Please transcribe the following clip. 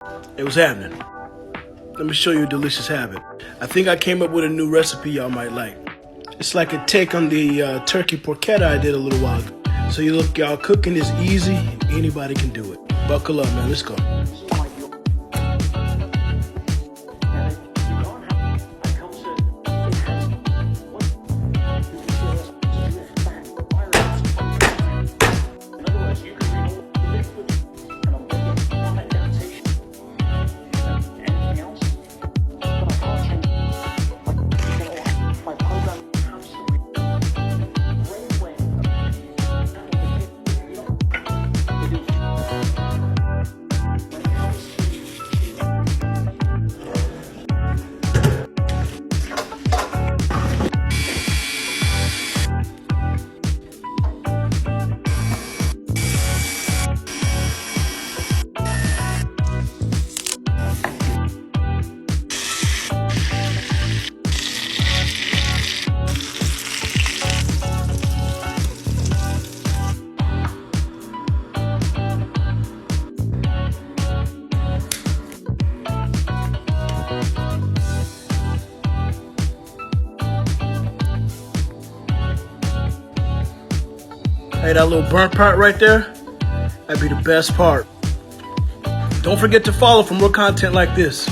It was happening. Let me show you a delicious habit. I think I came up with a new recipe y'all might like. It's like a take on the turkey porchetta I did a little while ago. So you look, y'all, cooking is easy and anybody can do it. Buckle up, man. Let's go. Hey, that little burnt part right there, that'd be the best part. Don't forget to follow for more content like this.